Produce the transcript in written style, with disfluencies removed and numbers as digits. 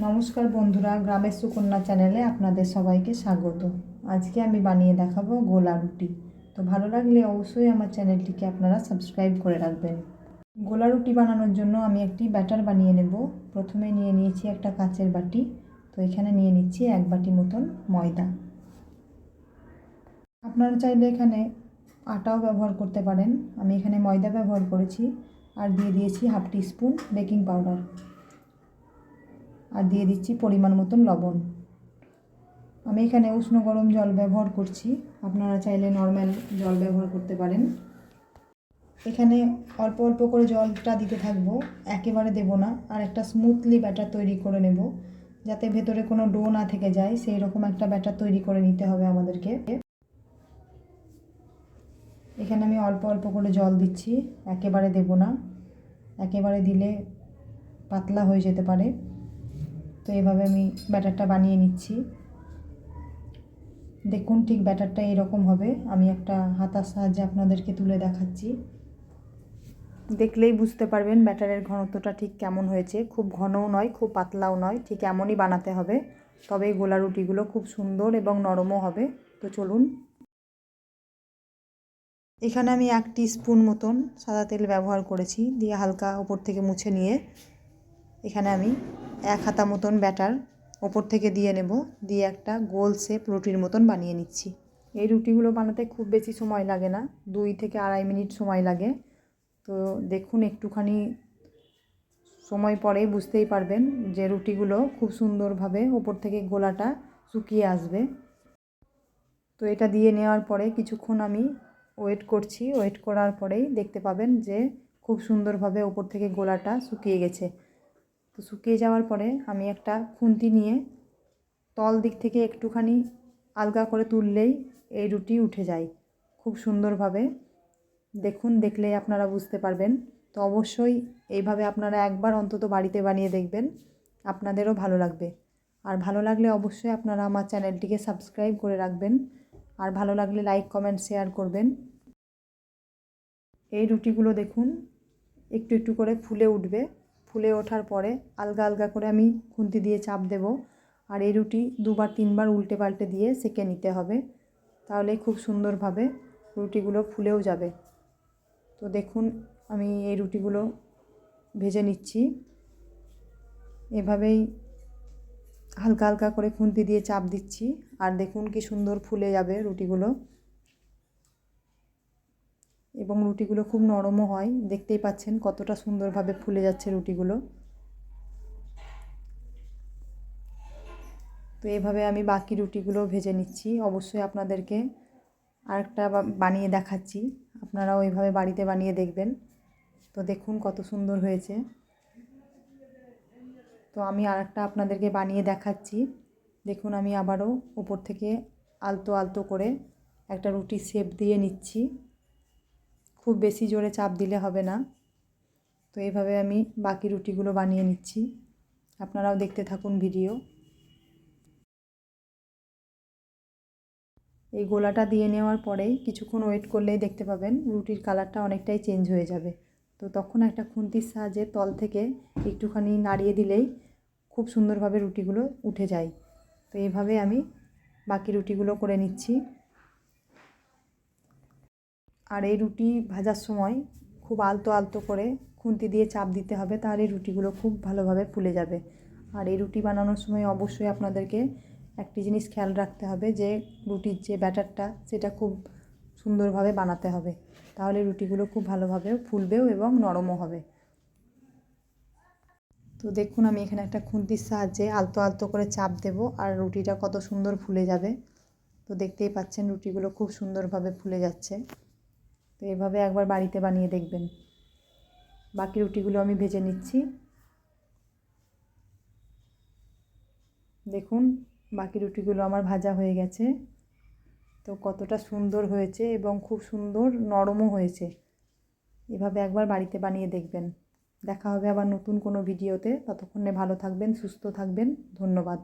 নমস্কার বন্ধুরা, গ্রামের সুকন্যা চ্যানেলে আপনাদের সবাইকে স্বাগত। আজকে আমি বানিয়ে দেখাবো গোলা রুটি। তো ভালো লাগলে অবশ্যই আমার চ্যানেলটিকে আপনারা সাবস্ক্রাইব করে রাখবেন। গোলা রুটি বানানোর জন্য আমি একটি ব্যাটার বানিয়ে নেব। প্রথমে নিয়ে নিয়েছি একটা কাচের বাটি। তো এখানে নিয়ে নিচ্ছি 1 বাটি মতন ময়দা। আপনারা চাইলে এখানে আটাও ব্যবহার করতে পারেন। আমি এখানে ময়দা ব্যবহার করেছি। আর দিয়ে দিয়েছি 1/2 টিস্পুন বেকিং পাউডার। আর দিয়ে দিচ্ছি পরিমাণ মতন লবণ। আমি এখানে উষ্ণ গরম জল ব্যবহার করছি, আপনারা চাইলে নর্মাল জল ব্যবহার করতে পারেন। এখানে অল্প অল্প করে জলটা দিতে থাকবো, একেবারে দেব না। আর একটা স্মুথলি ব্যাটার তৈরি করে নেব, যাতে ভেতরে কোনো ডো না থেকে যায়, সেই রকম একটা ব্যাটার তৈরি করে নিতে হবে আমাদেরকে। এখানে আমি অল্প অল্প করে জল দিচ্ছি, একেবারে দেব না, একেবারে দিলে পাতলা হয়ে যেতে পারে। তো এভাবে আমি ব্যাটারটা বানিয়ে নিচ্ছি। দেখুন ঠিক ব্যাটারটা এরকম হবে। আমি একটা হাতার সাহায্যে আপনাদেরকে তুলে দেখাচ্ছি, দেখলেই বুঝতে পারবেন ব্যাটারের ঘনত্বটা ঠিক কেমন হয়েছে। খুব ঘনও নয়, খুব পাতলাও নয়, ঠিক এমনই বানাতে হবে। তবে গোলা রুটিগুলো খুব সুন্দর এবং নরমও হবে। তো চলুন, এখানে আমি 1 টিস্পুন মতন সাদা তেল ব্যবহার করেছি, দিয়ে হালকা ওপর থেকে মুছে নিয়ে এখানে আমি 1 হাতা মতন ব্যাটার ওপর থেকে দিয়ে নেব। দিয়ে একটা গোল শেপ রুটির মতন বানিয়ে নিচ্ছি। এই রুটিগুলো বানাতে খুব বেশি সময় লাগে না, 2 থেকে 2.5 মিনিট সময় লাগে। তো দেখুন, একটুখানি সময় পরেই বুঝতেই পারবেন যে রুটিগুলো খুব সুন্দরভাবে ওপর থেকে গোলাটা শুকিয়ে আসবে। তো এটা দিয়ে নেওয়ার পরে কিছুক্ষণ আমি ওয়েট করছি। ওয়েট করার পরেই দেখতে পাবেন যে খুব সুন্দরভাবে ওপর থেকে গোলাটা শুকিয়ে গেছে। তো শুকিয়ে যাওয়ার পরে আমি একটা খুন্তি নিয়ে তল দিক থেকে একটুখানি আলগা করে তুললেই এই রুটি উঠে যায় খুব সুন্দরভাবে। দেখুন, দেখলেই আপনারা বুঝতে পারবেন। তো অবশ্যই এইভাবে আপনারা একবার অন্তত বাড়িতে বানিয়ে দেখবেন, আপনাদেরও ভালো লাগবে। আর ভালো লাগলে অবশ্যই আপনারা আমার চ্যানেলটিকে সাবস্ক্রাইব করে রাখবেন। আর ভালো লাগলে লাইক, কমেন্ট, শেয়ার করবেন। এই রুটিগুলো দেখুন একটু একটু করে ফুলে উঠবে। ফুলে ওঠার পরে আলগা আলগা করে আমি খুন্তি দিয়ে চাপ দেব। আর এই রুটি 2বার 3বার উল্টে পাল্টে দিয়ে সেঁকে নিতে হবে, তাহলে খুব সুন্দরভাবে রুটিগুলো ফুলেও যাবে। তো দেখুন, আমি এই রুটিগুলো ভেজে নিচ্ছি। এভাবেই হালকা হালকা করে খুন্তি দিয়ে চাপ দিচ্ছি, আর দেখুন কি সুন্দর ফুলে যাবে রুটিগুলো। এবং রুটিগুলো খুব নরমও হয়, দেখতেই পাচ্ছেন কতটা সুন্দরভাবে ফুলে যাচ্ছে রুটিগুলো। তো এভাবে আমি বাকি রুটিগুলো ভেজে নিচ্ছি। অবশ্যই আপনাদেরকে আরেকটা বানিয়ে দেখাচ্ছি, আপনারাও এইভাবে বাড়িতে বানিয়ে দেখবেন। তো দেখুন কত সুন্দর হয়েছে। তো আমি আরেকটা আপনাদেরকে বানিয়ে দেখাচ্ছি। দেখুন, আমি আবারও উপর থেকে আলতো আলতো করে একটা রুটি শেপ দিয়ে নিচ্ছি। খুব বেশি জোরে চাপ দিলে হবে না। তো এইভাবে আমি বাকি রুটিগুলো বানিয়ে নিচ্ছি, আপনারাও দেখতে থাকুন ভিডিও। এই গোলাটা দিয়ে নেওয়ার পরেই কিছুক্ষণ ওয়েট করলেই দেখতে পাবেন রুটির কালারটা অনেকটাই চেঞ্জ হয়ে যাবে। তো তখন একটা খুন্তির সাহায্যে তল থেকে একটুখানি নাড়িয়ে দিলেই খুব সুন্দরভাবে রুটিগুলো উঠে যায়। তো এইভাবে আমি বাকি রুটিগুলো করে নিচ্ছি। আর এই রুটি ভাজার সময় খুব আলতো আলতো করে খুন্তি দিয়ে চাপ দিতে হবে, তাহলে রুটিগুলো খুব ভালোভাবে ফুলে যাবে। আর এই রুটি বানানোর সময় অবশ্যই আপনাদেরকে একটি জিনিস খেয়াল রাখতে হবে, যে রুটির যে ব্যাটারটা সেটা খুব সুন্দরভাবে বানাতে হবে, তাহলে রুটিগুলো খুব ভালোভাবে ফুলবেও এবং নরমও হবে। তো দেখুন, আমি এখানে একটা খুন্তির সাহায্যে আলতো আলতো করে চাপ দেব, আর রুটিটা কত সুন্দর ফুলে যাবে। তো দেখতেই পাচ্ছেন রুটিগুলো খুব সুন্দরভাবে ফুলে যাচ্ছে। তো এভাবে একবার বাড়িতে বানিয়ে দেখবেন। বাকি রুটিগুলো আমি ভেজে নিচ্ছি। দেখুন, বাকি রুটিগুলো আমার ভাজা হয়ে গেছে। তো কতটা সুন্দর হয়েছে এবং খুব সুন্দর নরমও হয়েছে। এভাবে একবার বাড়িতে বানিয়ে দেখবেন। দেখা হবে আবার নতুন কোনো ভিডিওতে। ততক্ষণে ভালো থাকবেন, সুস্থ থাকবেন। ধন্যবাদ।